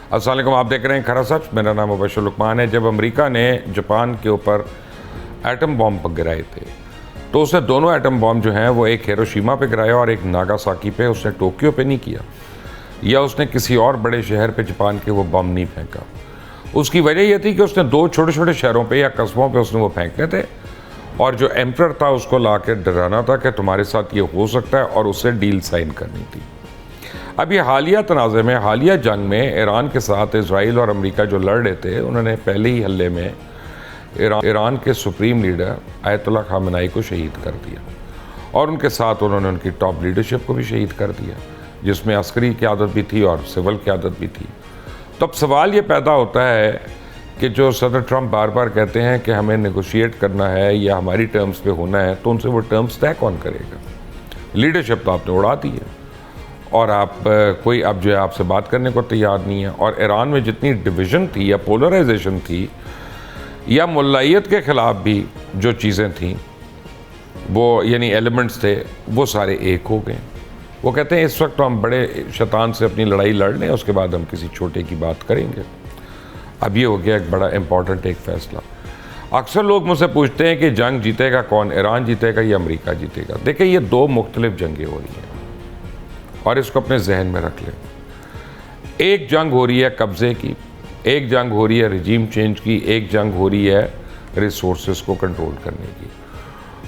अस्सलाम वालेकुम, आप देख रहे हैं खरा सच। मेरा नाम मुबशर लुकमान है। जब अमेरिका ने जापान के ऊपर एटम बॉम्ब गिराए थे तो उसने दोनों एटम बॉम्ब जो हैं वो एक हिरोशिमा पे गिराया और एक नागासाकी पे, उसने टोक्यो पे नहीं किया या उसने किसी और बड़े शहर पे जापान के वो बम नहीं फेंका। उसकी वजह यह थी कि उसने दो छोटे छोटे शहरों पे या कस्बों पे उसने वो फेंकने थे और जो एम्परर था उसको ला के डराना था कि तुम्हारे साथ ये हो सकता है और उससे डील साइन करनी थी। अब ये हालिया तनाज़े में, हालिया जंग में ईरान के साथ इसराइल और अमेरिका जो लड़ रहे थे, उन्होंने पहले ही हल्ले में ईरान के सुप्रीम लीडर आयतुल्लाह खामेनी को शहीद कर दिया और उनके साथ उन्होंने उनकी टॉप लीडरशिप को भी शहीद कर दिया, जिसमें अस्करी क़यादत भी थी और सिविल क़यादत भी थी। तो अब सवाल ये पैदा होता है कि जो सदर ट्रंप बार बार कहते हैं कि हमें नेगोशिएट करना है या हमारी टर्म्स पे होना है, तो उनसे वो टर्म्स तय कौन करेगा? लीडरशिप तो आपने उड़ा दी है और आप कोई अब जो है आपसे बात करने को तैयार नहीं है। और ईरान में जितनी डिवीज़न थी या पोलराइजेशन थी या मुल्लायत के ख़िलाफ़ भी जो चीज़ें थीं, वो यानी एलिमेंट्स थे, वो सारे एक हो गए। वो कहते हैं इस वक्त तो हम बड़े शैतान से अपनी लड़ाई लड़ लें, उसके बाद हम किसी छोटे की बात करेंगे। अब ये हो गया एक बड़ा इम्पॉर्टेंट एक फ़ैसला। अक्सर लोग मुझसे पूछते हैं कि जंग जीतेगा कौन, ईरान जीतेगा या अमेरिका जीतेगा? देखिए, ये दो मुख्तलिफ जंगें हो रही हैं और इसको अपने जहन में रख लें। एक जंग हो रही है कब्ज़े की, एक जंग हो रही है रिजीम चेंज की, एक जंग हो रही है रिसोर्सेज को कंट्रोल करने की,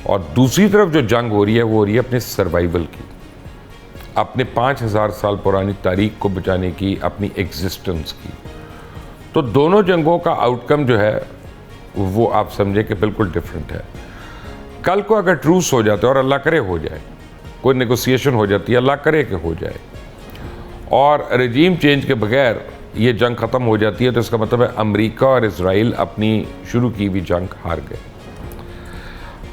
और दूसरी तरफ जो जंग हो रही है वो हो रही है अपने सर्वाइवल की, अपने 5000 साल पुरानी तारीख को बचाने की, अपनी एग्जिस्टेंस की। तो दोनों जंगों का आउटकम जो है वो आप समझे कि बिल्कुल डिफरेंट है। कल को अगर ट्रूस हो जाता है और अल्लाह करे हो जाए, कोई नेगोशिएशन हो जाती है, अल्लाह करे कि हो जाए, और रजीम चेंज के बगैर ये जंग ख़त्म हो जाती है, तो इसका मतलब है अमेरिका और इसराइल अपनी शुरू की हुई जंग हार गए।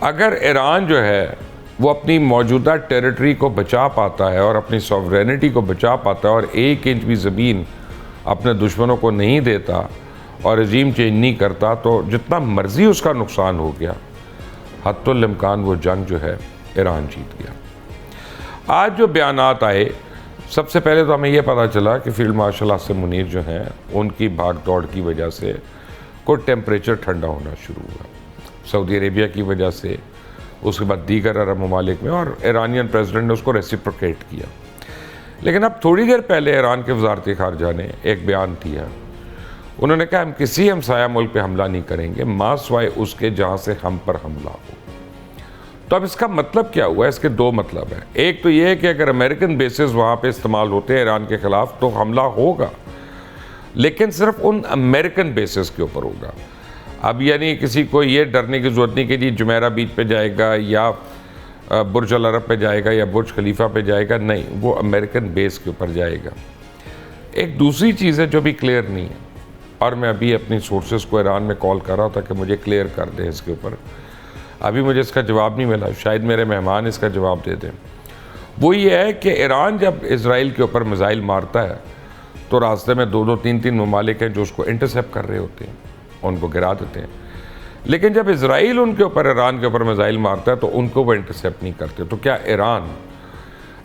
अगर ईरान जो है वो अपनी मौजूदा टेरिटरी को बचा पाता है और अपनी सॉवरेनिटी को बचा पाता है और 1 इंच भी ज़मीन अपने दुश्मनों को नहीं देता और रजीम चेंज नहीं करता, तो जितना मर्जी उसका नुकसान हो गया, हत्तुल इम्कान वो जंग जो है ईरान जीत गया। आज जो बयानात आए, सबसे पहले तो हमें यह पता चला कि फील्ड मार्शल आसिम मुनीर जो हैं उनकी भाग दौड़ की वजह से कोई टेम्परेचर ठंडा होना शुरू हुआ, सऊदी अरेबिया की वजह से, उसके बाद दीगर अरब ममालिक में, और ईरानियन प्रेसिडेंट ने उसको रेसिप्रोकेट किया। लेकिन अब थोड़ी देर पहले ईरान के वज़ारत ख़ारजा ने एक बयान दिया। उन्होंने कहा हम किसी हमसाया मुल्क पे हमला नहीं करेंगे माँ सिवाय उसके जहाँ से हम पर हमला हो। तो अब इसका मतलब क्या हुआ? इसके दो मतलब हैं। एक तो ये है कि अगर अमेरिकन बेसिस वहाँ पे इस्तेमाल होते हैं ईरान के ख़िलाफ़ तो हमला होगा, लेकिन सिर्फ उन अमेरिकन बेसिस के ऊपर होगा। अब यानी किसी को ये डरने की ज़रूरत नहीं कि जी जुमेरा बीच पे जाएगा या बुर्ज अल अरब पे जाएगा या बुर्ज खलीफा पे जाएगा, नहीं, वो अमेरिकन बेस के ऊपर जाएगा। एक दूसरी चीज़ है जो भी क्लियर नहीं है, और मैं अभी अपनी सोर्सेज को ईरान में कॉल कर रहा था कि मुझे क्लियर कर दें इसके ऊपर। अभी मुझे इसका जवाब नहीं मिला, शायद मेरे मेहमान इसका जवाब दे दें। वो ये है कि ईरान जब इसराइल के ऊपर मिसाइल मारता है तो रास्ते में 2-2, 3-3 ममालिक हैं जो उसको इंटरसेप्ट कर रहे होते हैं, उनको गिरा देते हैं। लेकिन जब इसराइल उनके ऊपर, ईरान के ऊपर मिसाइल मारता है तो उनको वो इंटरसेप्ट नहीं करते। तो क्या ईरान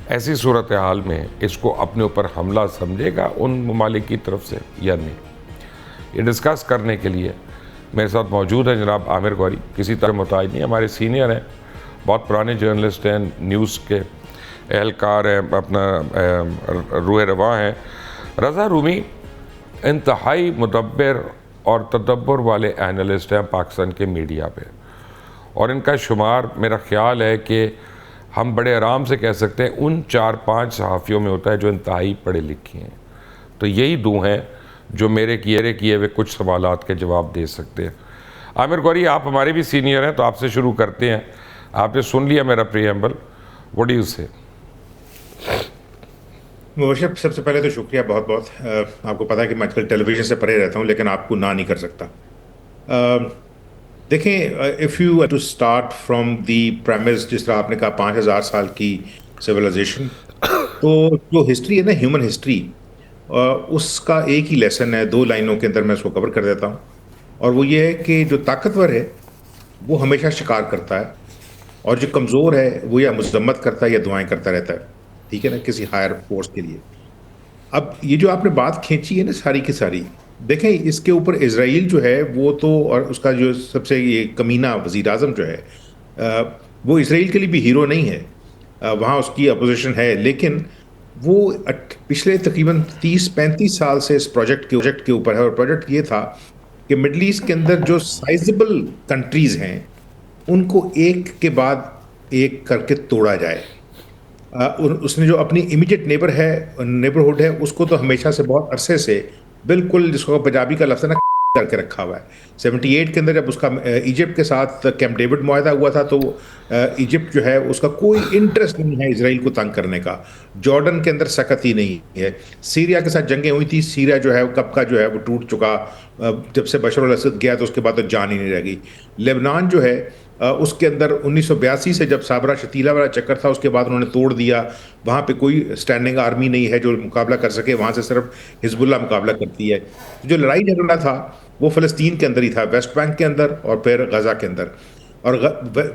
ऐसी सूरत हाल में इसको अपने ऊपर हमला समझेगा उन ममालिक की तरफ से या नहीं? ये डिस्कस करने के लिए मेरे साथ मौजूद है जनाब आमिर गौरी। किसी तरह मुताज नहीं, हमारे सीनियर हैं, बहुत पुराने जर्नलिस्ट हैं, न्यूज़ के एहलकार हैं, अपना रूह रवा हैं। रज़ा रूमी इंतहाई मुदब्बिर और तदब्बर वाले एनालिस्ट हैं पाकिस्तान के मीडिया पे, और इनका शुमार मेरा ख्याल है कि हम बड़े आराम से कह सकते हैं उन 4-5 सहाफ़ियों में होता है जो इंतहाई पढ़े लिखे हैं। तो यही दो हैं जो मेरे किए हुए कुछ सवालात के जवाब दे सकते हैं। आमिर गौरी, आप हमारे भी सीनियर हैं तो आपसे शुरू करते हैं। आपने सुन लिया मेरा प्रीएम्बल, व्हाट डू यू से? मुबशर, सबसे पहले तो शुक्रिया बहुत बहुत। आपको पता है कि मैं आजकल टेलीविज़न से परे रहता हूँ, लेकिन आपको ना नहीं कर सकता। देखें, if you to start from the premise, जिस तरह आपने कहा 5000 साल की सिविलाइजेशन, तो जो हिस्ट्री है ना, ह्यूमन हिस्ट्री, उसका एक ही लेसन है, 2 लाइनों के अंदर मैं उसको कवर कर देता हूँ। और वो ये है कि जो ताकतवर है वो हमेशा शिकार करता है, और जो कमज़ोर है वो या मजम्मत करता है या दुआएं करता रहता है, ठीक है ना, किसी हायर फोर्स के लिए। अब ये जो आपने बात खींची है ना सारी की सारी, देखें इसके ऊपर इज़राइल जो है वो तो, और उसका जो सबसे ये कमीना वज़ीर आज़म जो है, वो इज़राइल के लिए भी हीरो नहीं है। वहाँ उसकी अपोज़िशन है, लेकिन वो पिछले तकरीबन 30-35 साल से इस प्रोजेक्ट के ऊपर है, और प्रोजेक्ट ये था कि मिडल ईस्ट के अंदर जो साइज़ेबल कंट्रीज़ हैं, उनको एक के बाद एक करके तोड़ा जाए। उसने जो अपनी इमीडिएट नेबरहुड है, उसको तो हमेशा से बहुत अरसे से बिल्कुल, जिसको पंजाबी का लफ्ज़ है ना, करके रखा हुआ है। 78 के अंदर जब उसका इजिप्ट के साथ कैंप डेविड मुआहदा हुआ था, तो इजिप्ट जो है उसका कोई इंटरेस्ट नहीं है इसराइल को तंग करने का। जॉर्डन के अंदर सख्त ही नहीं है। सीरिया के साथ जंगें हुई थी, सीरिया जो है वो कब का जो है वो टूट चुका। जब से बशर अल असद गया तो उसके बाद तो जान ही नहीं रह गई। लेबनान जो है, उसके अंदर 1982 से जब साबरा शतीला वाला चक्कर था, उसके बाद उन्होंने तोड़ दिया। वहाँ पे कोई स्टैंडिंग आर्मी नहीं है जो मुकाबला कर सके, वहाँ से सिर्फ हिजबुल्लाह मुकाबला करती है। जो लड़ाई झगड़ा था वो फ़लस्तीन के अंदर ही था, वेस्ट बैंक के अंदर और फिर गज़ा के अंदर। और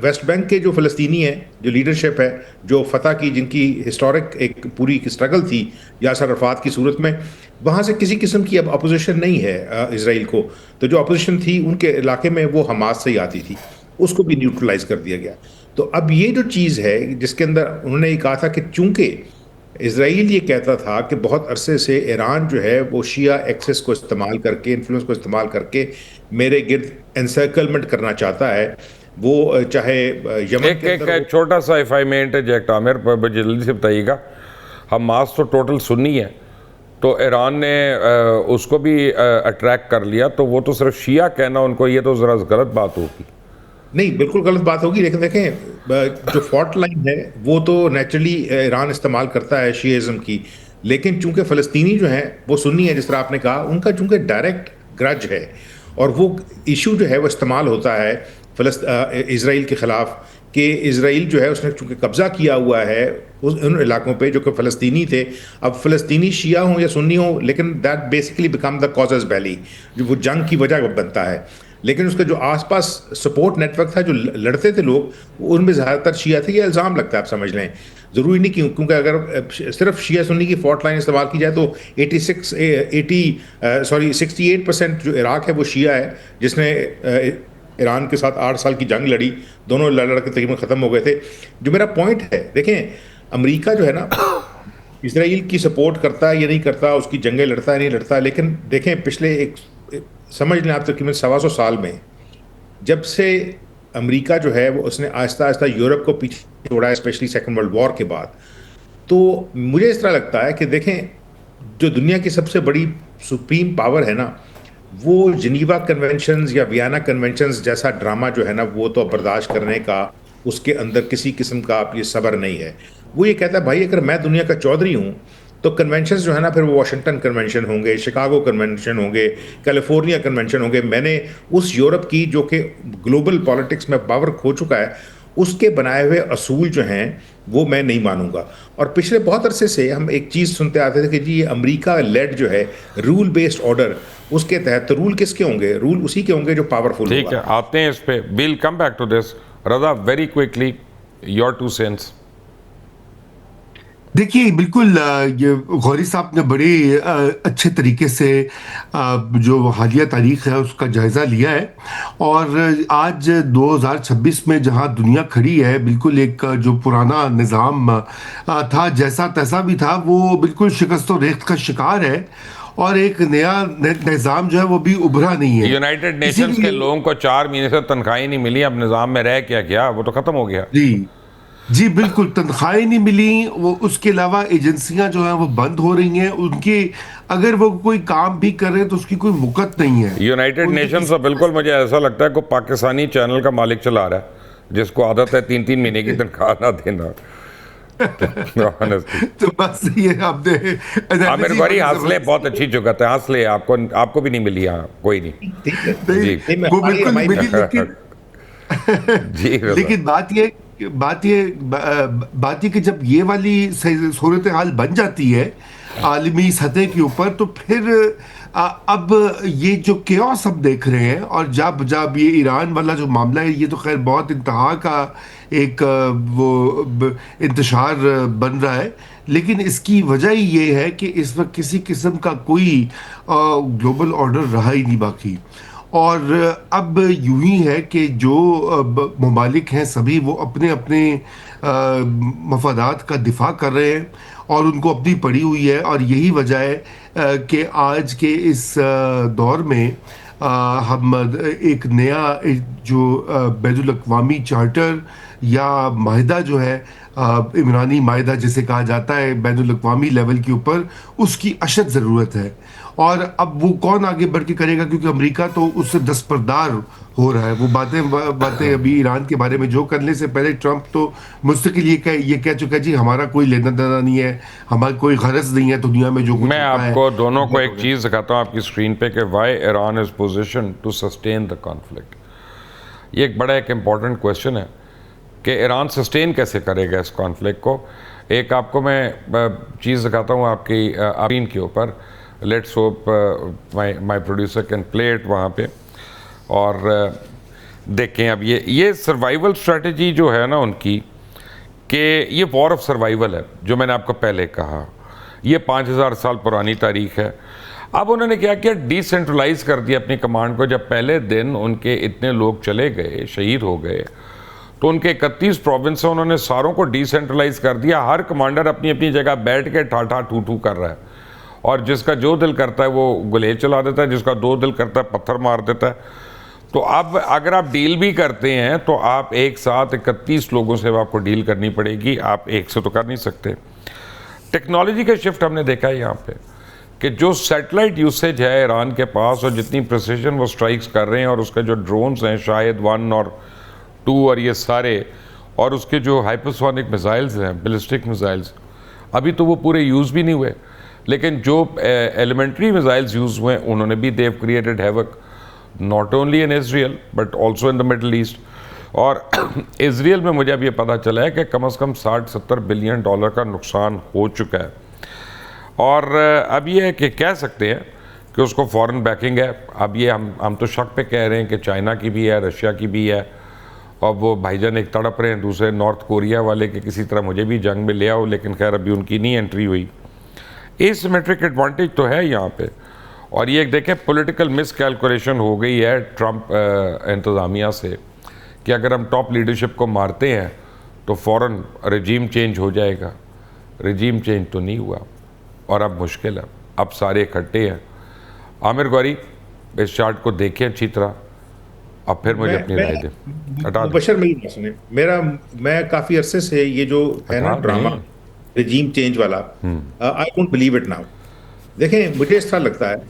वेस्ट बैंक के जो फ़लस्तीनी हैं, जो लीडरशिप है, जो फ़तह की जिनकी हिस्टोरिक एक पूरी स्ट्रगल थी यासर अरफ़ात की सूरत में, वहाँ से किसी किस्म की अब अपोजिशन नहीं है इसराइल को। तो जो अपोजिशन थी उनके इलाके में वो हमास से ही आती थी, उसको भी न्यूट्रलाइज कर दिया गया। तो अब ये जो चीज़ है जिसके अंदर उन्होंने ये कहा था कि चूंकि इसराइल ये कहता था कि बहुत अरसे से ईरान जो है वो शिया एक्सेस को इस्तेमाल करके, इन्फ्लुएंस को इस्तेमाल करके मेरे गिर्द एनसर्कलमेंट करना चाहता है, वो चाहे यमन एक के एक अंदर हो। एक छोटा सा if I may interject Aamir, पर जल्दी से बताइएगा। हमास तो टोटल सुन्नी है, तो ईरान ने उसको भी अट्रैक्ट कर लिया, तो वो तो सिर्फ शिया कहना उनको, ये तो ज़रा गलत बात होगी। नहीं, बिल्कुल गलत बात होगी, लेकिन देखें जो फॉल्ट लाइन है वो तो नेचुरली ईरान इस्तेमाल करता है शियाइज़्म की, लेकिन चूंकि फ़लस्तीनी जो हैं वो सुन्नी है, जिस तरह आपने कहा, उनका चूंकि डायरेक्ट ग्रज है, और वो इशू जो है वो इस्तेमाल होता है इसराइल के ख़िलाफ़, कि इसराइल जो है उसने चूंकि कब्ज़ा किया हुआ है उन इलाकों पे जो कि फ़लस्तीनी थे। अब फ़लस्तीनी शिया हों या सुन्नी हों, लेकिन दैट बेसिकली बिकम द कॉज़स बैली, जो वो जंग की वजह बनता है। लेकिन उसका जो आसपास सपोर्ट नेटवर्क था, जो लड़ते थे लोग, उनमें ज़्यादातर शिया थे। ये इल्ज़ाम लगता है, आप समझ लें। ज़रूरी नहीं, क्योंकि अगर सिर्फ शिया सुन्नी की फॉल्ट लाइन इस्तेमाल की जाए तो 68% जो इराक है वो शिया है, जिसने ईरान के साथ 8 साल की जंग लड़ी, दोनों लड़ लड़ के तकरीबन ख़त्म हो गए थे। जो मेरा पॉइंट है, देखें, अमेरिका जो है ना, इसराइल की सपोर्ट करता है या नहीं करता, उसकी जंगें लड़ता है नहीं लड़ता, लेकिन देखें पिछले समझ लें आप तकरीबन 125 साल में, जब से अमेरिका जो है वो उसने आहिस्ता आहिस्ता यूरोप को पीछे छोड़ा है, स्पेशली सेकेंड वर्ल्ड वॉर के बाद। तो मुझे इस तरह लगता है कि देखें, जो दुनिया की सबसे बड़ी सुप्रीम पावर है ना, वो जिनीवा कन्वेंशंस या वियना कन्वेंशंस जैसा ड्रामा जो है ना, वो तो बर्दाश्त करने का उसके अंदर किसी किस्म का आप ये सब्र नहीं है। वो ये कहता है, भाई अगर मैं दुनिया का चौधरी हूँ, तो कन्वेंशंस जो है ना, फिर वो वाशिंगटन कन्वेंशन होंगे, शिकागो कन्वेंशन होंगे, कैलिफोर्निया कन्वेंशन होंगे। मैंने उस यूरोप की जो कि ग्लोबल पॉलिटिक्स में पावर खो चुका है, उसके बनाए हुए असूल जो हैं वो मैं नहीं मानूंगा। और पिछले बहुत अरसे से हम एक चीज़ सुनते आते थे कि जी ये अमेरिका लेड जो है रूल बेस्ड ऑर्डर, उसके तहत रूल किसके होंगे? रूल उसी के होंगे जो पावरफुल ठीक है, होगा। आते हैं इस पे, will come back to this. Raza, very quickly your two cents. देखिए, बिल्कुल ये गौरी साहब ने बड़े अच्छे तरीके से जो हालिया तारीख है उसका जायज़ा लिया है। और आज 2026 में जहां दुनिया खड़ी है, बिल्कुल एक जो पुराना निज़ाम था, जैसा तैसा भी था, वो बिल्कुल शिकस्त और रेख्त का शिकार है। और एक नया निज़ाम जो है वो भी उभरा नहीं है। यूनाइटेड नेशंस के इसीलिए लोगों को 4 महीने से तनख्वाही नहीं मिली, अब निज़ाम में रह क्या गया, वो तो ख़त्म हो गया। जी, जी बिल्कुल, तनख्वाहें नहीं मिली, वो उसके अलावा एजेंसियां जो हैं वो बंद हो रही हैं उनकी। अगर वो कोई काम भी कर रहे हैं तो उसकी कोई मुकत नहीं है यूनाइटेड उनकी नेशंस तो बिल्कुल, मुझे ऐसा लगता है कोई पाकिस्तानी चैनल का मालिक चला रहा है, जिसको आदत है 3-3 महीने की तनख्वाह ना देना। Honestly। तो बस ये आपने आमिर analogy गौरी बड़ी हंस ले, जबरदस्त बहुत अच्छी जुगत है, हंस ले। आपको आपको भी नहीं मिली, हाँ कोई नहीं। ठीक है, नहीं, जी नहीं, मैं वो हमारी बिल्कुल हमारी मिली, लेकिन जी रजा। लेकिन बात ये कि जब ये वाली सूरत हाल बन जाती है आलमी सतह के ऊपर, तो फिर अब ये जो केओस हम देख रहे हैं, और जब जब ये ईरान वाला जो मामला है, ये तो खैर बहुत इंतहा का एक वो इंतशार बन रहा है। लेकिन इसकी वजह ही ये है कि इस वक्त किसी किस्म का कोई ग्लोबल ऑर्डर रहा ही नहीं बाकी। और अब यूं ही है कि जो ममालिक हैं सभी वो अपने अपने मफादात का दिफा कर रहे हैं और उनको अपनी पड़ी हुई है। और यही वजह है कि आज के इस दौर में हम एक नया जो बैनुल अक़वामी चार्टर या माहिदा जो है, इमरानी माहिदा जिसे कहा जाता है बैनुल अक़वामी लेवल के ऊपर, उसकी अशद ज़रूरत है। और अब वो कौन आगे बढ़ के करेगा, क्योंकि अमेरिका तो उससे दस्तबरदार हो रहा है। वो बातें अभी ईरान के बारे में जो करने से पहले ट्रंप तो मुस्तकिल ये कह चुका है जी हमारा कोई लेना देना नहीं है, हमारी कोई गरज नहीं है दुनिया में जो कुछ मैं होता है। आपको दोनों को एक चीज़ दिखाता हूँ आपकी स्क्रीन पे कि why Iran is position to sustain the conflict. ये एक बड़ा एक इम्पॉर्टेंट क्वेश्चन है कि ईरान सस्टेन कैसे करेगा इस कॉन्फ्लिक्ट को। एक आपको मैं चीज़ दिखाता हूँ आपकी स्क्रीन के ऊपर। Let's hope my producer can play it वहाँ पे और देखें। अब ये सर्वाइवल स्ट्रेटजी जो है ना उनकी, कि ये वॉर ऑफ सर्वाइवल है जो मैंने आपको पहले कहा। ये 5000 साल पुरानी तारीख है। अब उन्होंने क्या किया, डिसेंट्रलाइज कर दिया अपनी कमांड को। जब पहले दिन उनके इतने लोग चले गए, शहीद हो गए, तो उनके 31 प्रोविंस हैं, उन्होंने सारों को डिसेंट्रलाइज कर दिया। हर कमांडर अपनी अपनी जगह बैठ के ठाठा ठू ठू कर रहा है और जिसका जो दिल करता है वो गुलेल चला देता है, जिसका दो दिल करता है पत्थर मार देता है। तो अब अगर आप डील भी करते हैं तो आप एक साथ 31 लोगों से आपको डील करनी पड़ेगी, आप एक से तो कर नहीं सकते। टेक्नोलॉजी का शिफ्ट हमने देखा है यहाँ पे कि जो सैटेलाइट यूसेज है ईरान के पास और जितनी प्रिसिशन वो स्ट्राइक्स कर रहे हैं और उसके जो ड्रोन्स हैं शायद 1 और 2 और ये सारे, और उसके जो हाइपरसोनिक मिसाइल्स हैं, बैलिस्टिक मिसाइल्स, अभी तो वो पूरे यूज़ भी नहीं हुए। लेकिन जो एलिमेंट्री मिसाइल्स यूज़ हुए उन्होंने भी देव created havoc not only in Israel but also in the middle east. और इज़राइल में मुझे अब ये पता चला है कि कम से कम 60-70 बिलियन डॉलर का नुकसान हो चुका है। और अब ये है कि कह सकते हैं कि उसको फॉरेन बैकिंग है। अब ये हम तो शक पे कह रहे हैं कि चाइना की भी है, रशिया की भी है, और वो भाईजान एक तड़प रहे हैं दूसरे नॉर्थ कोरिया वाले के किसी तरह मुझे भी जंग में ले आओ, लेकिन खैर अभी उनकी नहीं एंट्री हुई। एसिमेट्रिक एडवांटेज तो है यहाँ पे। और ये एक देखें पॉलिटिकल मिस कैलकुलेशन हो गई है ट्रंप इंतज़ामिया से कि अगर हम टॉप लीडरशिप को मारते हैं तो फ़ौरन रजीम चेंज हो जाएगा। रजीम चेंज तो नहीं हुआ और अब मुश्किल है, अब सारे इकट्ठे हैं। आमिर गौरी इस चार्ट को देखें अच्छी तरह, अब फिर मुझे अपनी राय दें। बशर मेरी बात सुने, मैं काफ़ी अरसे से ये जो है ना ड्रामा रिजीम चेंज वाला, I don't believe it now. देखें मुझे इस तरह लगता है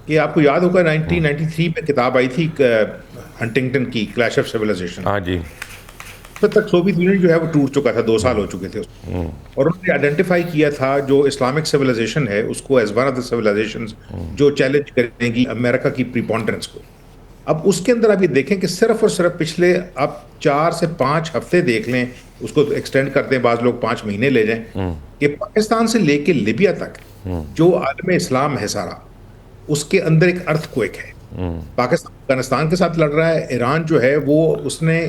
कि आपको याद होगा 1993 में किताब आई थी हंटिंगटन की, क्लैश ऑफ सिविलाइजेशन। हाँ जी। तो तक सोवियत यूनियन जो है वो टूट चुका था, 2 साल हो चुके थे उसको। और उन्होंने आइडेंटिफाई किया था जो इस्लामिक सिविलाइजेशन है उसको as one of the civilizations जो चैलेंज करेंगी अमेरिका की प्रीपोंडेंस को। अब उसके अंदर आप ये देखें कि सिर्फ और सिर्फ पिछले आप 4 से 5 हफ्ते देख लें, उसको एक्सटेंड करते हैं बाज लोग 5 महीने ले जाएं, कि पाकिस्तान से लेके लिबिया तक जो आलम इस्लाम है सारा, उसके अंदर एक अर्थक्वेक है। पाकिस्तान अफगानिस्तान के साथ लड़ रहा है, ईरान जो है वो उसने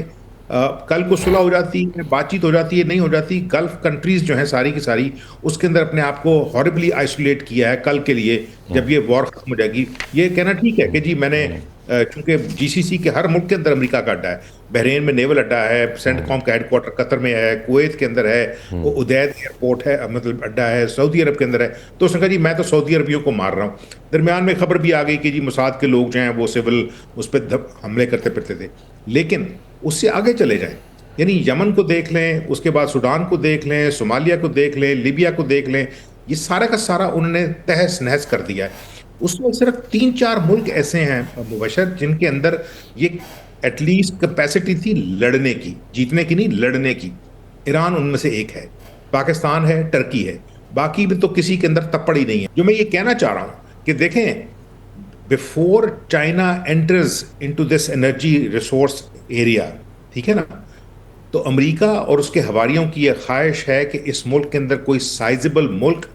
कल को सुलह हो जाती है, बातचीत हो जाती है, नहीं हो जाती, गल्फ कंट्रीज जो हैं सारी की सारी उसके अंदर अपने आप को हॉरिबली आइसोलेट किया है कल के लिए जब ये वॉर खत्म हो जाएगी। ये कहना ठीक है कि जी मैंने चूंकि जीसीसी के हर मुल्क के अंदर अमेरिका का अड्डा है, बहरीन में नेवल अड्डा है, सेंटकॉम का हेडक्वार्टर कतर में है, कुवैत के अंदर है, वो उदैद एयरपोर्ट है, मतलब अड्डा है, सऊदी अरब के अंदर है। तो उसने कहा जी मैं तो सऊदी अरबियों को मार रहा हूँ। दरमियान में खबर भी आ गई कि जी मोसाद के लोग जो हैं वो सिविल उस पर हमले करते फिरते थे। लेकिन उससे आगे चले जाएं, यानी यमन को देख लें, उसके बाद सूडान को देख लें, सोमालिया को देख लें, लीबिया को देख लें, ये सारा का सारा उन्होंने तहस नहस कर दिया है। उसमें सिर्फ 3-4 मुल्क ऐसे हैं मुबशर जिनके अंदर ये एटलीस्ट कैपेसिटी थी लड़ने की, जीतने की नहीं, लड़ने की। ईरान उनमें से एक है, पाकिस्तान है, टर्की है, बाकी भी तो किसी के अंदर तप्पड़ ही नहीं है। जो मैं ये कहना चाह रहा हूं कि देखें, before China enters into this energy resource area, ठीक है ना, तो अमेरिका और उसके हवारियों की यह ख्वाहिश है कि इस मुल्क के अंदर कोई साइजेबल मुल्क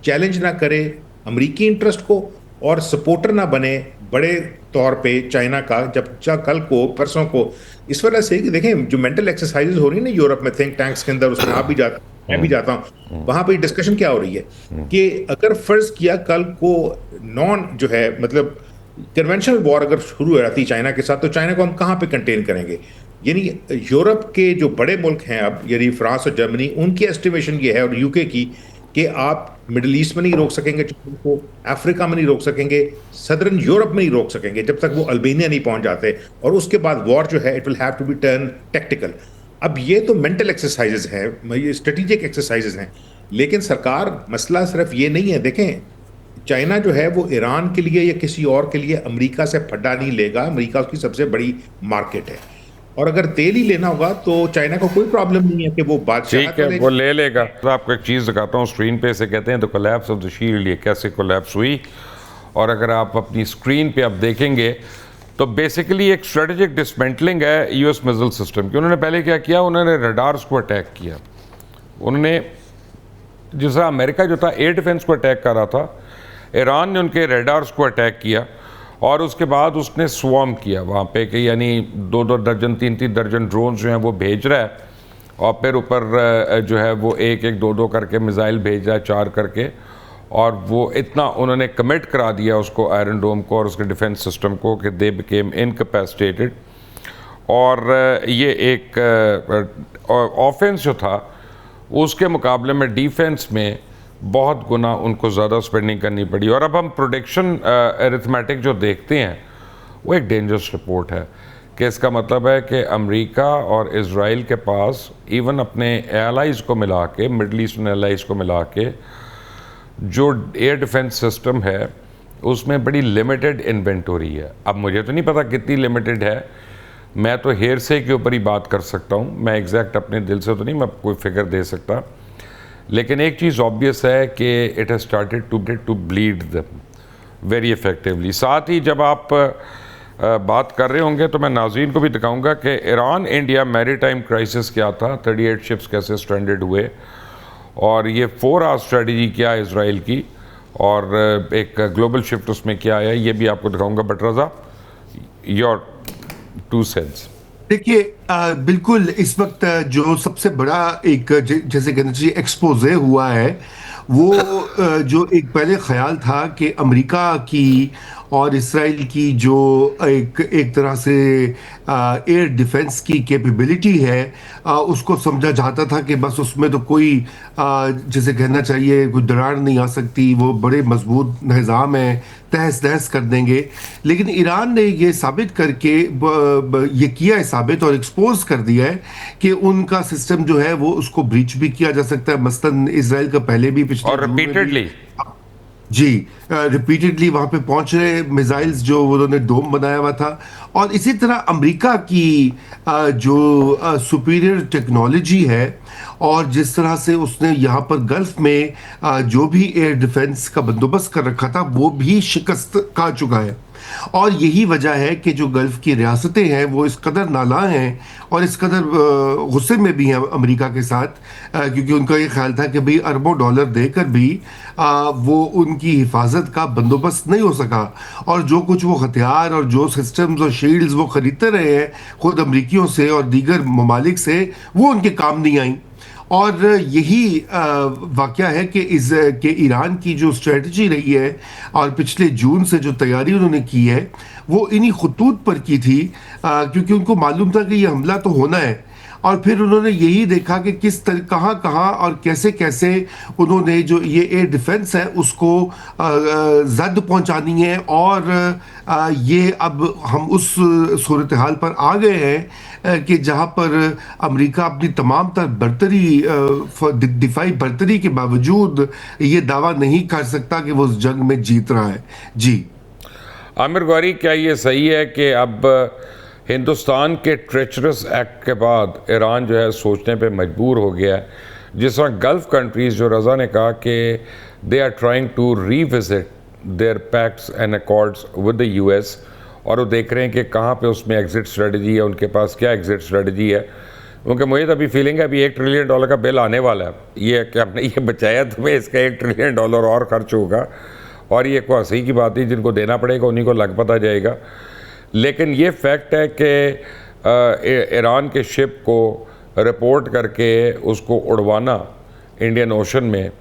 चैलेंज ना करे अमेरिकी इंटरेस्ट को और सपोर्टर ना बने बड़े तौर पे चाइना का, जब कल को परसों को। इस वजह से कि देखें जो मेंटल एक्सरसाइजेज हो रही है ना यूरोप में थिंक टैंक्स के अंदर, उसमें आप भी जाते मैं भी जाता हूँ, वहां पर डिस्कशन क्या हो रही है कि अगर फर्ज किया कल को नॉन जो है मतलब कन्वेंशनल वॉर अगर शुरू हो जाती चाइना के साथ, तो चाइना को हम कहाँ पे कंटेन करेंगे? यानी यूरोप के जो बड़े मुल्क हैं अब, यानी फ्रांस और जर्मनी, उनकी एस्टिमेशन ये है, और यूके की, कि आप मिडिल ईस्ट में नहीं रोक सकेंगे चाइना को, अफ्रीका में नहीं रोक सकेंगे, सदर्न यूरोप में नहीं रोक सकेंगे जब तक वो अल्बानिया नहीं पहुंच जाते, और उसके बाद वॉर जो है it will have to be turn tactical. अब ये तो मेंटल एक्सरसाइजेज हैं, ये स्ट्रेटेजिक एक्सरसाइजेज हैं, लेकिन सरकार मसला सिर्फ ये नहीं है। देखें, चाइना जो है वो ईरान के लिए या किसी और के लिए अमेरिका से फड्डा नहीं लेगा, अमेरिका उसकी सबसे बड़ी मार्केट है, और अगर तेल ही लेना होगा तो चाइना को कोई प्रॉब्लम नहीं है कि वो बादशाह ठीक है, वो ले लेगा। तो आपको एक चीज़ दिखाता हूँ स्क्रीन पे, से कहते हैं the collapse of the shield, ये कैसे कोलैप्स हुई। और अगर आप अपनी स्क्रीन पे आप देखेंगे तो बेसिकली एक स्ट्रेटेजिक डिसमेंटलिंग है यूएस मिसाइल सिस्टम की। उन्होंने पहले क्या किया, उन्होंने रडार्स को अटैक किया। उन्होंने जैसा अमेरिका जो था एयर डिफेंस को अटैक कर रहा था, ईरान ने उनके रडार्स को अटैक किया, और उसके बाद उसने स्वॉर्म किया वहाँ पे कि यानी 2-2 दर्जन 3-3 दर्जन ड्रोन जो हैं वो भेज रहा है, और फिर ऊपर जो है वो 1-1 2-2 करके मिसाइल भेज रहा है, 4 करके, और वो इतना उन्होंने कमिट करा दिया उसको, आयरन डोम को और उसके डिफेंस सिस्टम को, कि दे बिकेम इनकैपेसिटेटेड। और ये एक ऑफेंस जो था उसके मुकाबले में डिफेंस में बहुत गुना उनको ज़्यादा स्पेंडिंग करनी पड़ी। और अब हम प्रोडिक्शन अरिथमेटिक जो देखते हैं वो एक डेंजरस रिपोर्ट है, कि इसका मतलब है कि अमेरिका और इज़राइल के पास इवन अपने एलाइज़ को मिला के, मिडल ईस्टर्न एलाइज़ को मिला के, जो एयर डिफेंस सिस्टम है उसमें बड़ी लिमिटेड इन्वेंटोरी है। अब मुझे तो नहीं पता कितनी लिमिटेड है, मैं तो हेयरसे के ऊपर ही बात कर सकता हूँ, मैं एग्जैक्ट अपने दिल से तो नहीं मैं कोई फिगर दे सकता। लेकिन एक चीज़ ऑब्वियस है कि it has started to bleed them very effectively. साथ ही जब आप बात कर रहे होंगे तो मैं नाज़रीन को भी दिखाऊंगा कि ईरान इंडिया मैरीटाइम क्राइसिस क्या था, 38 शिप्स कैसे स्ट्रैंडेड हुए, और ये 4 आवर स्ट्रेटजी क्या है इसराइल की, और एक ग्लोबल शिफ्ट उसमें क्या आया, ये भी आपको दिखाऊंगा। But Raza, your 2 sense. देखिए, बिल्कुल इस वक्त जो सबसे बड़ा एक जैसे कहना चाहिए एक्सपोजे हुआ है, वो जो एक पहले ख्याल था कि अमेरिका की और इसराइल की जो एक तरह से एयर डिफेंस की कैपेबिलिटी है, उसको समझा जाता था कि बस उसमें तो कोई जैसे कहना चाहिए कोई दरार नहीं आ सकती, वो बड़े मजबूत निज़ाम है, तहस नहस कर देंगे। लेकिन ईरान ने ये साबित करके ये किया है साबित और एक्सपोज कर दिया है कि उनका सिस्टम जो है वो उसको ब्रीच भी किया जा सकता है। मसलन इसराइल का पहले भी पिछले और रिपीटेडली रिपीटेडली वहां पे पहुंच रहे मिसाइल्स जो उन्होंने डोम बनाया हुआ था। और इसी तरह अमेरिका की जो सुपीरियर टेक्नोलॉजी है, और जिस तरह से उसने यहाँ पर गल्फ में जो भी एयर डिफेंस का बंदोबस्त कर रखा था, वो भी शिकस्त खा चुका है। और यही वजह है कि जो गल्फ की रियासतें हैं वो इस कदर नाला हैं और इस कदर गुस्से में भी हैं अमेरिका के साथ, क्योंकि उनका ये ख्याल था कि भाई अरबों डॉलर देकर भी वो उनकी हिफाजत का बंदोबस्त नहीं हो सका, और जो कुछ वो हथियार और जो सिस्टम्स और शील्ड्स वो खरीदते रहे हैं खुद अमरीकियों से और दीगर ममालिक से, वो उनके काम नहीं आई। और यही वाक़या है कि ईरान की जो स्ट्रेटजी रही है और पिछले जून से जो तैयारी उन्होंने की है वो इन्हीं खतूत पर की थी, क्योंकि उनको मालूम था कि ये हमला तो होना है। और फिर उन्होंने यही देखा कि किस तरह कहाँ और कैसे कैसे उन्होंने जो ये एयर डिफेंस है उसको जद पहुंचानी है। और ये अब हम उस सूरत हाल पर आ गए हैं कि जहां पर अमेरिका अपनी तमाम तर बर्तरी दिफाई बर्तरी के बावजूद ये दावा नहीं कर सकता कि वो उस जंग में जीत रहा है। जी आमिर गौरी, क्या ये सही है कि अब हिंदुस्तान के ट्रेचरस एक्ट के बाद ईरान जो है सोचने पे मजबूर हो गया है, जिस तरह गल्फ कंट्रीज़ जो रज़ा ने कहा कि they are trying to revisit their pacts and accords with the US, और वो देख रहे हैं कि कहाँ पे उसमें एग्जिट स्ट्रेटजी है, उनके पास क्या एग्जिट स्ट्रेटजी है। क्योंकि मुझे तो अभी फीलिंग है अभी $1 ट्रिलियन का बिल आने वाला है, ये कि आपने ये बचाया तुम्हें, इसका $1 ट्रिलियन और खर्च होगा, और ये कोई हंसी की बात ही, जिनको देना पड़ेगा उन्हीं को लग पता जाएगा। लेकिन ये फैक्ट है कि ईरान के शिप को रिपोर्ट करके उसको उड़वाना इंडियन ओशन में,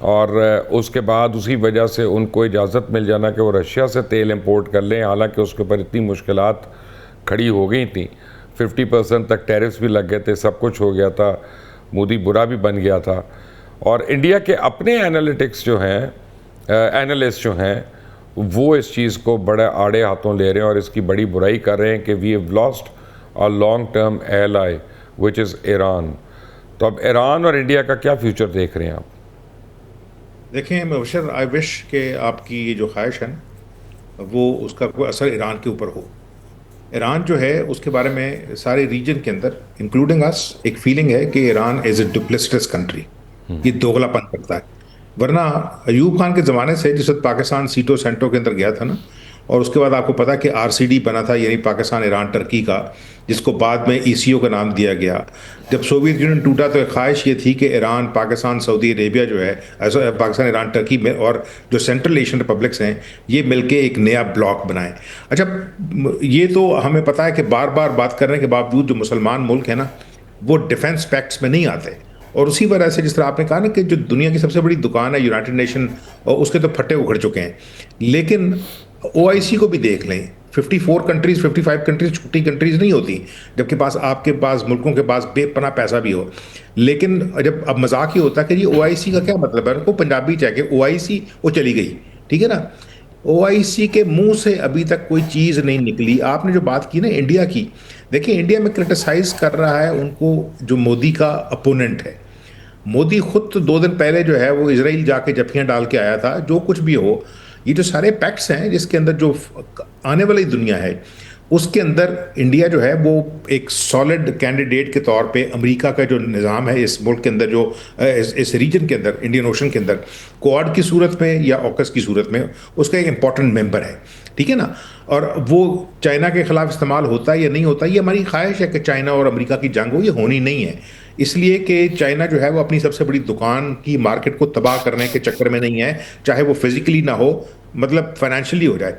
और उसके बाद उसी वजह से उनको इजाज़त मिल जाना कि वो रशिया से तेल इंपोर्ट कर लें, हालांकि उसके ऊपर इतनी मुश्किलात खड़ी हो गई थी, 50% तक टैरिफ्स भी लग गए थे, सब कुछ हो गया था, मोदी बुरा भी बन गया था। और इंडिया के अपने एनालिटिक्स जो हैं, एनालिस्ट जो हैं, वो इस चीज़ को बड़े आड़े हाथों ले रहे हैं और इसकी बड़ी बुराई कर रहे हैं कि we have lost a long term ally which is Iran. तो अब ईरान और इंडिया का क्या फ्यूचर देख रहे हैं आप? देखें मुबशर, आई विश कि आपकी ये जो ख्वाहिश है ना, वो उसका कोई असर ईरान के ऊपर हो। ईरान जो है उसके बारे में सारे रीजन के अंदर इंक्लूडिंग अस एक फीलिंग है कि ईरान इज़ ए डुप्लिसिटस कंट्री, ये दोगलापन करता है। वरना अयूब खान के ज़माने से जिस वक्त पाकिस्तान सीटो सेंटो के अंदर गया था ना, और उसके बाद आपको पता कि आरसीडी बना था, यानी पाकिस्तान ईरान टर्की का, जिसको बाद में ईसीओ का नाम दिया गया। जब सोवियत यूनियन टूटा तो एक ख्वाहिश ये थी कि ईरान, पाकिस्तान, सऊदी अरेबिया जो है, पाकिस्तान, ईरान, टर्की में और जो सेंट्रल एशियन रिपब्लिक्स हैं, ये मिलके एक नया ब्लॉक बनाएं। अच्छा, ये तो हमें पता है कि बार बार बात करने के बावजूद जो मुसलमान मुल्क है ना, वो डिफेंस पैक्ट्स में नहीं आते। और उसी वजह से जिस तरह आपने कहा ना कि जो दुनिया की सबसे बड़ी दुकान है यूनाइटेड नेशन, और उसके तो फट्टे उखड़ चुके हैं। लेकिन ओआईसी को भी देख लें, 54 कंट्रीज, 55 कंट्रीज छोटी कंट्रीज नहीं होती, जबकि पास आपके पास मुल्कों के पास बेपना पैसा भी हो। लेकिन जब अब मजाक ही होता है कि ये ओआईसी का क्या मतलब है, उनको पंजाबी चाहे कि ओआईसी वो चली गई, ठीक है ना। ओआईसी के मुंह से अभी तक कोई चीज़ नहीं निकली। आपने जो बात की ना इंडिया की, देखिए इंडिया में क्रिटिसाइज कर रहा है उनको जो मोदी का अपोनेंट है। मोदी खुद तो 2 दिन पहले जो है वो इजराइल जाके जफियां डाल के आया था। जो कुछ भी हो, ये जो सारे पैक्ट्स हैं जिसके अंदर जो आने वाली दुनिया है, उसके अंदर इंडिया जो है वो एक सॉलिड कैंडिडेट के तौर पे अमेरिका का जो निज़ाम है इस मुल्क के अंदर, जो इस रीजन के अंदर, इंडियन ओशन के अंदर, क्वाड की सूरत में या ऑकस की सूरत में, उसका एक इंपॉर्टेंट मेंबर है, ठीक है ना। और वो चाइना के खिलाफ इस्तेमाल होता है या नहीं होता, ये हमारी ख्वाहिश है कि चाइना और अमेरिका की जंग हो, ये होनी नहीं है। इसलिए कि चाइना जो है वो अपनी सबसे बड़ी दुकान की मार्केट को तबाह करने के चक्कर में नहीं है, चाहे वो फिजिकली ना हो, मतलब फाइनेंशियली हो जाए।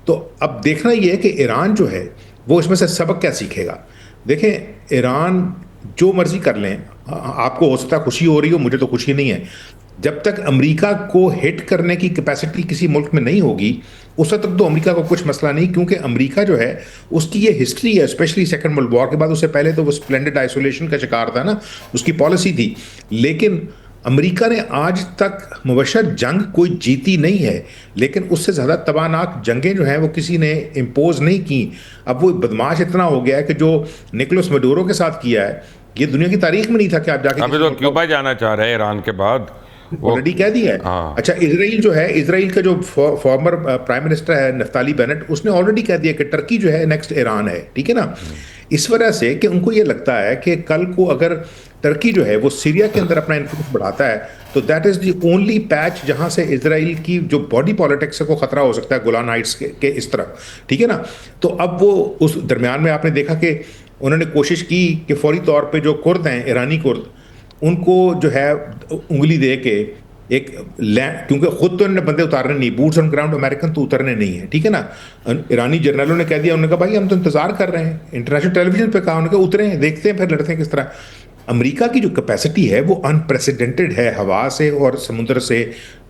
तो अब देखना ये है कि ईरान जो है वो इसमें से सबक क्या सीखेगा। देखें, ईरान जो मर्जी कर लें, आपको हो सकता है खुशी हो रही हो, मुझे तो खुशी नहीं है। जब तक अमेरिका को हिट करने की कैपेसिटी किसी मुल्क में नहीं होगी, उस वक्त तक तो अमेरिका को कुछ मसला नहीं, क्योंकि अमेरिका जो है उसकी ये हिस्ट्री है, स्पेशली सेकंड वर्ल्ड वॉर के बाद। उससे पहले तो वो स्प्लेंडेड आइसोलेशन का शिकार था ना, उसकी पॉलिसी थी। लेकिन अमेरिका ने आज तक मुबशर जंग कोई जीती नहीं है, लेकिन उससे ज़्यादा तबाहनाक जंगें जो हैं वो किसी ने इम्पोज नहीं की। अब वो बदमाश इतना हो गया है कि जो निकोलस मडूरो के साथ किया है, ये दुनिया की तारीख में नहीं था कि आप जाके। अभी तो क्यूबा जाना चाह रहे हैं ईरान के बाद, ऑलरेडी कह दिया है। हाँ। अच्छा, इसराइल जो है, इसराइल का जो फॉर्मर प्राइम मिनिस्टर है नफ्ताली बेनेट, उसने ऑलरेडी कह दिया कि टर्की जो है नेक्स्ट ईरान है, ठीक है ना। इस वजह से कि उनको ये लगता है कि कल को अगर टर्की जो है वो सीरिया के अंदर अपना इन्फ्लुएंस बढ़ाता है, तो that is the only patch जहां से इसराइल की जो बॉडी पॉलिटिक्स है को खतरा हो सकता है, गोलान हाइट्स के इस तरफ, ठीक है ना। तो अब वो उस दरमियान में आपने देखा कि उन्होंने कोशिश की कि फौरी तौर पर जो कुर्द हैं, ईरानी कुर्द, उनको जो है उंगली दे के एक लैंड, क्योंकि खुद तो इन्होंने बंदे उतारने नहीं, बूट्स ऑन ग्राउंड अमेरिकन तो उतरने नहीं है, ठीक है ना। ईरानी जनरलों ने कह दिया, उन्होंने कहा भाई हम तो इंतजार कर रहे हैं, इंटरनेशनल टेलीविजन पे कहा, उन्होंने कहा उतरे हैं, देखते हैं फिर लड़ते हैं किस तरह। अमेरिका की जो कैपेसिटी है वो अनप्रेसिडेंटेड है, हवा से और समुद्र से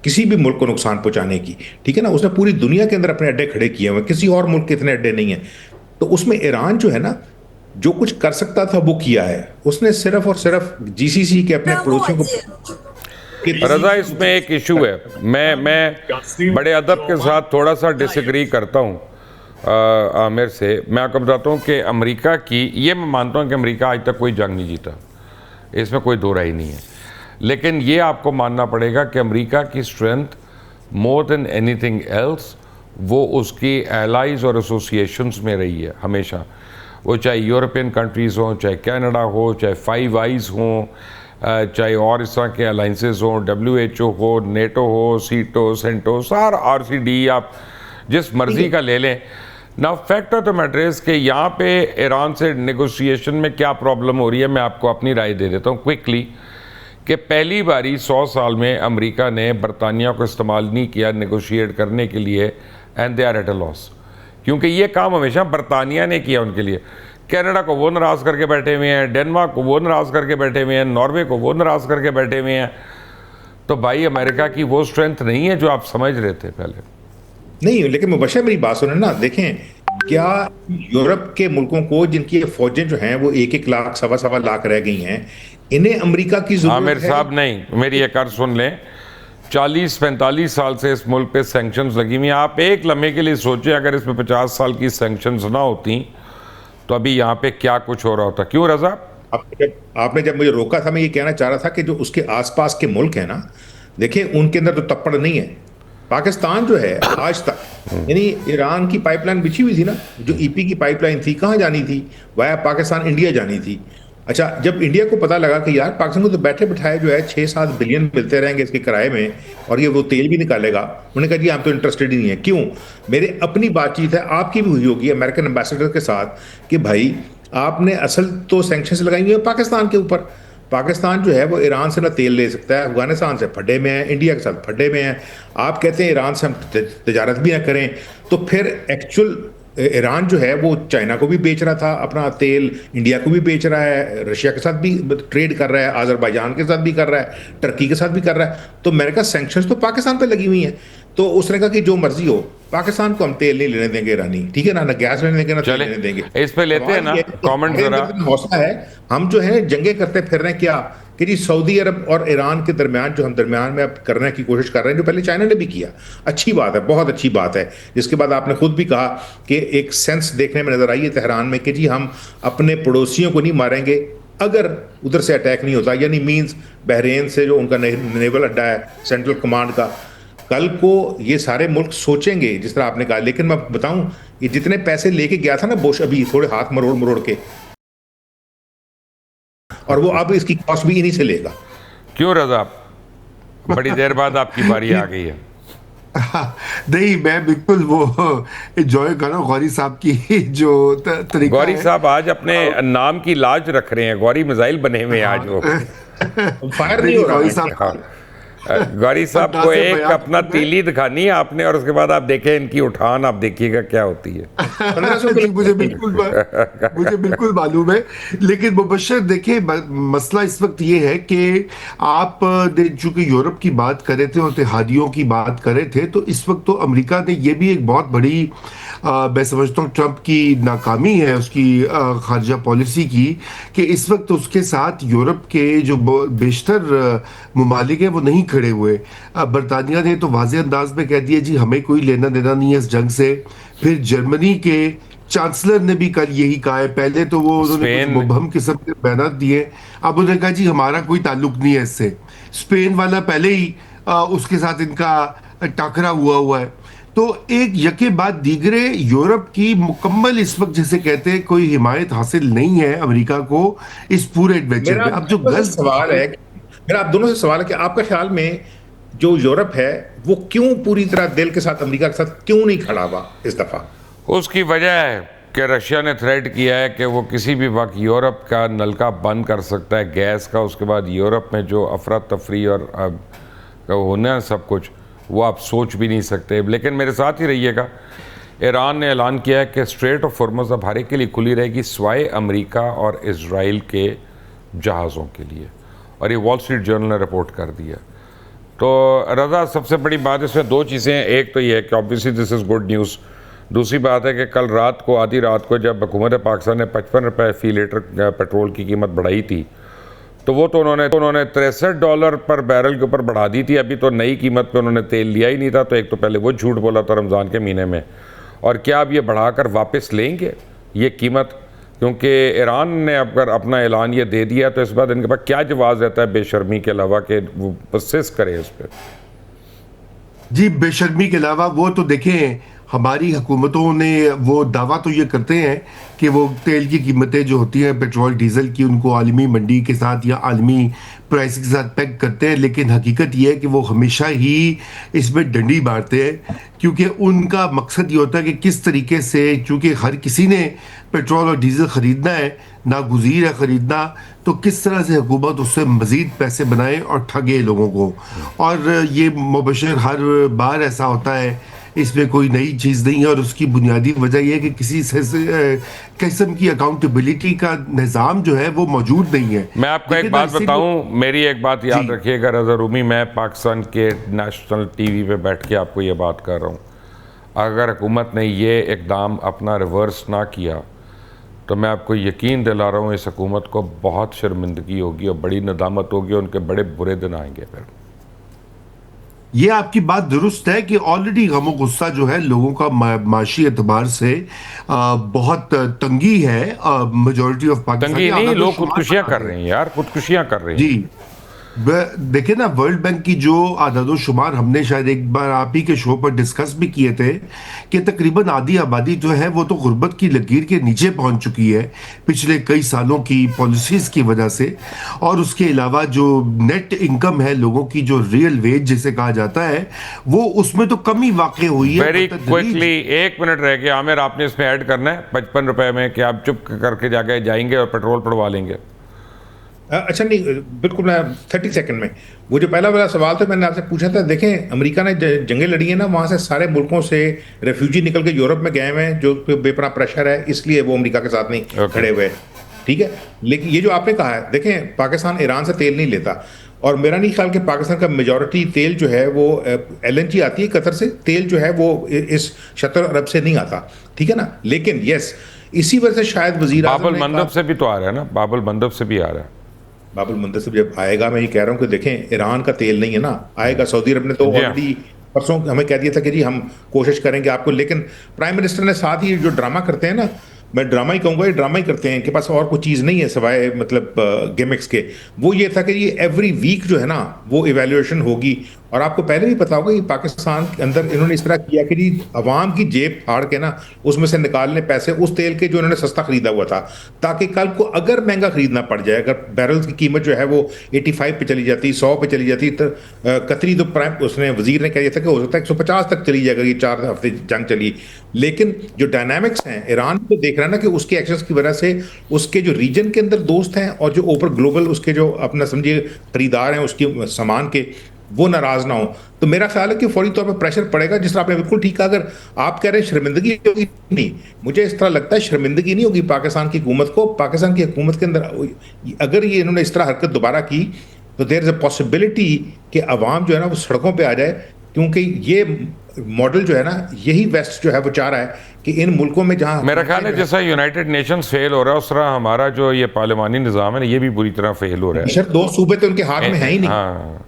किसी भी मुल्क को नुकसान पहुंचाने की, ठीक है ना। उसने पूरी दुनिया के अंदर अपने अड्डे खड़े किए हुए, किसी और मुल्क के इतने अड्डे नहीं है। तो उसमें ईरान जो है ना, जो कुछ कर सकता था वो किया है उसने, सिर्फ और सिर्फ जीसीसी के अपने पड़ोसियों को। रजा, इसमें एक इशू है, मैं बड़े अदब के साथ थोड़ा सा डिसएग्री करता हूँ आमिर से। मैं आपको बताता हूँ कि अमेरिका की, ये मैं मानता हूँ कि अमेरिका आज तक कोई जंग नहीं जीता, इसमें कोई दो राय नहीं है। लेकिन ये आपको मानना पड़ेगा कि अमेरिका की strength more than anything else वो उसकी एलाइज और एसोसिएशंस में रही है हमेशा। वो चाहे यूरोपियन कंट्रीज़ हों, चाहे कनाडा हो, चाहे फाइव आइज़ हों, चाहे और इस तरह के अलाइंसेस हों, WHO हो, नेटो हो, सीटो, सेंटो, सारा RCD, आप जिस मर्ज़ी का ले लें ना। Fact of the matter is कि यहाँ पे ईरान से नेगोशिएशन में क्या प्रॉब्लम हो रही है, मैं आपको अपनी राय दे देता हूँ क्विकली। कि पहली बारी 100 साल में अमेरिका ने बरतानिया को इस्तेमाल नहीं किया नेगोशिएट करने के लिए, and they are at a loss, क्योंकि ये काम हमेशा बरतानिया ने किया उनके लिए। कनाडा को वो नाराज़ करके बैठे हुए हैं, डेनमार्क को वो नाराज़ करके बैठे हुए हैं, नॉर्वे को वो नाराज़ करके बैठे हुए हैं, तो भाई अमेरिका की वो स्ट्रेंथ नहीं है जो आप समझ रहे थे पहले। नहीं, लेकिन मुबशर मेरी बात सुने ना, देखें क्या यूरोप के मुल्कों को जिनकी फौजें जो हैं वो 1-1 लाख, सवा-सवा लाख रह गई हैं, इन्हें अमेरिका की आमिर जरूरत है? साहब नहीं, मेरी एक अर्ज सुन लें। 40-45 साल से इस मुल्क पे सैंक्शंस लगी हुई हैं। आप एक लम्हे के लिए सोचिए, अगर इसमें 50 साल की सैंक्शंस ना होती तो अभी यहाँ पे क्या कुछ हो रहा होता। क्यों रजा? आपने जब मुझे रोका था, मैं ये कहना चाह रहा था कि जो उसके आसपास के मुल्क हैं ना, देखिए उनके अंदर तो तप्पड़ नहीं है। पाकिस्तान जो है आज तक, यानी ईरान की पाइपलाइन बिछी हुई थी ना, जो ईपी की पाइपलाइन थी, कहाँ जानी थी? वाया पाकिस्तान इंडिया जानी थी। अच्छा, जब इंडिया को पता लगा कि यार पाकिस्तान को तो बैठे बिठाए जो है 6-7 बिलियन मिलते रहेंगे इसके किराए में, और ये वो तेल भी निकालेगा, उन्होंने कहा जी हम तो इंटरेस्टेड ही नहीं है। क्यों? मेरे अपनी बातचीत है, आपकी भी हुई होगी अमेरिकन एम्बेसडर के साथ, कि भाई आपने असल तो सैंक्शंस लगाई हुई है पाकिस्तान के ऊपर। पाकिस्तान जो है वो ईरान से ना तेल ले सकता है, अफगानिस्तान से फड्डे में है, इंडिया के साथ फड्डे में है। आप कहते हैं ईरान से हम तजारत भी ना करें, तो फिर एक्चुअल ईरान जो है वो चाइना को भी बेच रहा था अपना तेल, इंडिया को भी बेच रहा है, रशिया के साथ भी ट्रेड कर रहा है, अजरबैजान के साथ भी कर रहा है, टर्की के साथ भी कर रहा है। तो मैंने कहा सैंक्शंस तो पाकिस्तान पे लगी हुई हैं। तो उसने कहा कि जो मर्जी हो, पाकिस्तान को हम तेल नहीं लेने देंगे ईरानी, ठीक है ना, ना गैस लेने देंगे, ना तेल चले लेने देंगे। इस पे लेते हैं ना सवाल ये है कि कमेंट हमारे जरा। अंदर इतना हौसला है, हम जो है जंगे करते फिर रहे हैं क्या, कि जी सऊदी अरब और ईरान के दरमियान जो हम दरमियान में अब करने की कोशिश कर रहे हैं, जो पहले चाइना ने भी किया। अच्छी बात है, बहुत अच्छी बात है। जिसके बाद आपने खुद भी कहा कि एक सेंस देखने में नजर आई है तेहरान में कि जी हम अपने पड़ोसियों को नहीं मारेंगे अगर उधर से अटैक नहीं होता, यानी मींस बहरीन से जो उनका नेवल अड्डा है सेंट्रल कमांड का, कल को ये सारे मुल्क सोचेंगे जिस तरह आपने कहा। लेकिन मैं बताऊं, ये जितने पैसे लेके गया था ना बुश, अभी थोड़े हाथ मरोड़ मरोड़ के, और वो अब इसकी कॉस्ट भी इन्हीं से लेगा। क्यों रजा? बड़ी देर बाद आपकी बारी आ गई है। नहीं, मैं बिल्कुल वो एंजॉय कर रहा हूँ गौरी साहब की जो तरीका गौरी है। साहब आज अपने नाम की लाज रख रहे हैं, गौरी मिसाइल बने हुए हैं आज वो। फायर नहीं नहीं, हो रहा गौरी है। साहब हाँ। गौरी साहब को अंदाज़े एक बयान अपना में- तीली दिखानी है आपने, और उसके बाद आप देखें इनकी उठान, आप देखिएगा क्या होती है। 1500 नहीं, मुझे बिल्कुल मालूम है। लेकिन मुबशर देखिए, मसला इस वक्त ये है कि आप चूंकि यूरोप की बात कर रहे थे और इत्तेहादियों की बात कर रहे थे, तो इस वक्त तो अमेरिका ने ये भी एक बहुत बड़ी मैं समझता हूँ ट्रंप की नाकामी है उसकी खारजा पॉलिसी की, कि इस वक्त उसके साथ यूरोप के जो बेशतर ममालिक हैं वो नहीं खड़े हुए। बरतानिया ने तो वाज़ेह अंदाज में कह दिया जी हमें कोई लेना देना नहीं है इस जंग से। फिर जर्मनी के चांसलर ने भी कल यही कहा है। पहले तो वो उन्होंने कुछ स्पेन मुबहम किस्म के बयान दिए, अब उन्होंने कहा जी हमारा कोई ताल्लुक नहीं है इससे। स्पेन वाला पहले ही उसके साथ इनका टाकरा हुआ है। तो एक यके बाद दीगरे यूरोप की मुकम्मल इस वक्त जैसे कहते हैं कोई हिमायत हासिल नहीं है अमेरिका को इस पूरे एडवेंचर मेरा में। अब जो आपसे सवाल है, मेरा आप दोनों से सवाल है कि आपका ख्याल में जो यूरोप है वो क्यों पूरी तरह दिल के साथ अमेरिका के साथ क्यों नहीं खड़ा हुआ इस दफा? उसकी वजह है कि रशिया ने थ्रेट किया है कि वो किसी भी वक्त यूरोप का नलका बंद कर सकता है गैस का। उसके बाद यूरोप में जो अफरा तफरी और होना है सब कुछ, वो आप सोच भी नहीं सकते। लेकिन मेरे साथ ही रहिएगा। ईरान ने ऐलान किया है कि स्ट्रेट ऑफ हॉर्मुज़ अब हर एक के लिए खुली रहेगी सिवाय अमेरिका और इजराइल के जहाज़ों के लिए, और ये वॉल स्ट्रीट जर्नल ने रिपोर्ट कर दिया। तो रज़ा, सबसे बड़ी बात इसमें दो चीज़ें हैं। एक तो ये है कि obviously this is good news. दूसरी बात है कि कल रात को, आधी रात को, जब हुकूमत पाकिस्तान ने 55 रुपये फ़ी लीटर पेट्रोल की कीमत बढ़ाई थी, तो वो तो उन्होंने $63 पर बैरल के ऊपर बढ़ा दी थी। अभी तो नई कीमत पे उन्होंने तेल लिया ही नहीं था। तो एक तो पहले वो झूठ बोला था रमज़ान के महीने में, और क्या अब ये बढ़ाकर वापस लेंगे ये कीमत? क्योंकि ईरान ने अगर अपना ऐलान ये दे दिया तो इस बात इनके पास क्या जवाब रहता है बेशर्मी के अलावा कि वो प्रोसेस करें इस पर? जी, बेशर्मी के अलावा वो तो देखें, हमारी हुकूमतों ने वो दावा तो ये करते हैं कि वो तेल की कीमतें जो होती हैं पेट्रोल डीजल की, उनको आलमी मंडी के साथ या आलमी प्राइस के साथ पैक करते हैं। लेकिन हकीकत ये है कि वो हमेशा ही इसमें डंडी मारते हैं, क्योंकि उनका मकसद ये होता है कि किस तरीके से, चूँकि हर किसी ने पेट्रोल और डीजल ख़रीदना है, नागुज़ीर है ख़रीदना, तो किस तरह से हुकूमत उससे मज़ीद पैसे बनाए और ठगे लोगों को। और ये मुबशर हर बार ऐसा होता है इसमें कोई नई चीज़ नहीं है, और उसकी बुनियादी वजह यह है कि किसी किस्म की अकाउंटेबिलिटी का निज़ाम जो है वो मौजूद नहीं है। मैं आपको एक देखिए बात ना, बताऊं, मेरी एक बात याद जी। रखिएगा रज़ा रूमी, मैं पाकिस्तान के नेशनल टीवी पे बैठ के आपको ये बात कर रहा हूँ, अगर हुकूमत ने ये इकदाम अपना रिवर्स ना किया तो मैं आपको यकीन दिला रहा हूँ इस हुकूमत को बहुत शर्मिंदगी होगी और बड़ी नदामत होगी, उनके बड़े बुरे दिन आएंगे फिर। ये आपकी बात दुरुस्त है कि ऑलरेडी गम और गुस्सा जो है लोगों का माशी एतबार से बहुत तंगी है। मेजोरिटी ऑफ तंगी पाकिस्तानी नहीं, आबादी लोग शुमार खुदकुशियाँ बता कर रहे रहे हैं यार, खुदकुशियाँ कर रहे हैं। जी। देखिए ना, वर्ल्ड बैंक की जो आदादो शुमार हमने शायद एक बार आप ही के शो पर डिस्कस भी किए थे कि तकरीबन आधी आबादी जो है वो तो गुर्बत की लकीर के नीचे पहुंच चुकी है पिछले कई सालों की पॉलिसीज की वजह से। और उसके अलावा जो नेट इनकम है लोगों की, जो रियल वेज जिसे कहा जाता है, वो उसमें तो कमी वाकई हुई है वेरी बतदरीज। क्विकली, 1 मिनट रह गया आमिर, आपने इसमें ऐड करना है 55 रुपए में कि आप चुप करके जाके जाएंगे और पेट्रोल पड़वा लेंगे। अच्छा नहीं, बिल्कुल मैं 30 सेकंड में, वो जो पहला वाला सवाल था मैंने आपसे पूछा था, देखें अमेरिका ने जंगें लड़ी हैं ना, वहाँ से सारे मुल्कों से रेफ्यूजी निकल के यूरोप में गए हुए हैं, जो बेपनाह प्रेशर है, इसलिए वो अमेरिका के साथ नहीं खड़े हुए। ठीक है, लेकिन ये जो आपने कहा है, देखें पाकिस्तान ईरान से तेल नहीं लेता, और मेरा नहीं ख्याल कि पाकिस्तान का मेजॉरिटी तेल जो है वो LNG आती है कतर से, तेल जो है वो इस शतर अरब से नहीं आता, ठीक है ना। लेकिन यस, इसी वजह से शायद वजीर आज़म बाबुल ने मंदब से भी तो आ रहा है ना, बाबुल मंदब से भी आ रहा है। बाबुल मंदब से जब आएगा, मैं ये कह रहा हूँ कि देखें ईरान का तेल नहीं है ना, आएगा। सऊदी अरब ने तो जी हाँ। ऑलरेडी परसों हमें कह दिया था कि जी हम कोशिश करेंगे आपको, लेकिन प्राइम मिनिस्टर ने साथ ही जो ड्रामा करते हैं ना, मैं ड्रामा ही कहूँगा, ये ड्रामा ही करते हैं, इनके पास और कोई चीज़ नहीं है सिवाय मतलब गिमिक्स के। वो ये था कि ये एवरी वीक जो है ना वो इवेल्युएशन होगी, और आपको पहले भी पता होगा कि पाकिस्तान के अंदर इन्होंने इस तरह किया कि जी अवाम की जेब फाड़ के ना उसमें से निकालने पैसे उस तेल के जो इन्होंने सस्ता खरीदा हुआ था, ताकि कल को अगर महंगा खरीदना पड़ जाए, अगर बैरल की कीमत जो है वो 85 पे चली जाती, 100 पे चली जाती, तो कतरी तो प्राइम उसने वजीर ने कह दिया था कि हो सकता है 150 तक चली जाएगा, ये 4 हफ्ते जंग चली। लेकिन जो डायनामिक्स हैं ईरान को देख रहा है ना कि उसके एक्शंस की वजह से उसके जो रीजन के अंदर दोस्त हैं और जो ऊपर ग्लोबल उसके जो अपना समझिए खरीदार हैं उसके सामान के, वो नाराज ना हो, तो मेरा ख्याल है कि फौरी तौर पर प्रेशर पड़ेगा। जिस तरह आपने बिल्कुल ठीक कहा, अगर आप कह रहे हैं शर्मिंदगी होगी, नहीं, मुझे इस तरह लगता है शर्मिंदगी नहीं होगी पाकिस्तान की हुकूमत को। पाकिस्तान की हुकूमत के अंदर अगर ये इन्होंने इस तरह हरकत दोबारा की तो देयर इज अ पॉसिबिलिटी कि अवाम जो है ना वो सड़कों पर आ जाए, क्योंकि ये मॉडल जो है ना, यही वेस्ट जो है वो चाह रहा है कि इन मुल्कों में जहां मेरा ख्याल है जैसा यूनाइटेड नेशंस फेल हो रहा है उस तरह हमारा जो ये पार्लिमानी निज़ाम है ना, ये भी बुरी तरह फेल हो रहा है। बेशक 2 सूबे तो उनके हाथ में है ही नहीं। हाँ,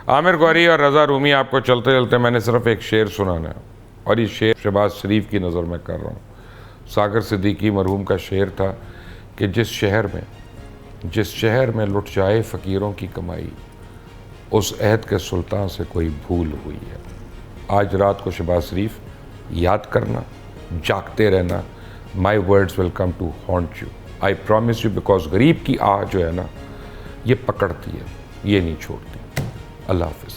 आमिर गौरी और रज़ा रूमी, आपको चलते चलते मैंने सिर्फ एक शेर सुनाना है, और ये शेर शहबाज शरीफ की नज़र में कर रहा हूँ। सागर सिद्दीकी मरहूम का शेर था कि जिस शहर में लुट जाए फ़कीरों की कमाई, उस अहद के सुल्तान से कोई भूल हुई है। आज रात को शहबाज शरीफ याद करना, जागते रहना, my words will come to haunt you, I promise you, because गरीब की आह जो है ना ये पकड़ती है, ये नहीं छोड़ती। अल्लाह हाफिज़।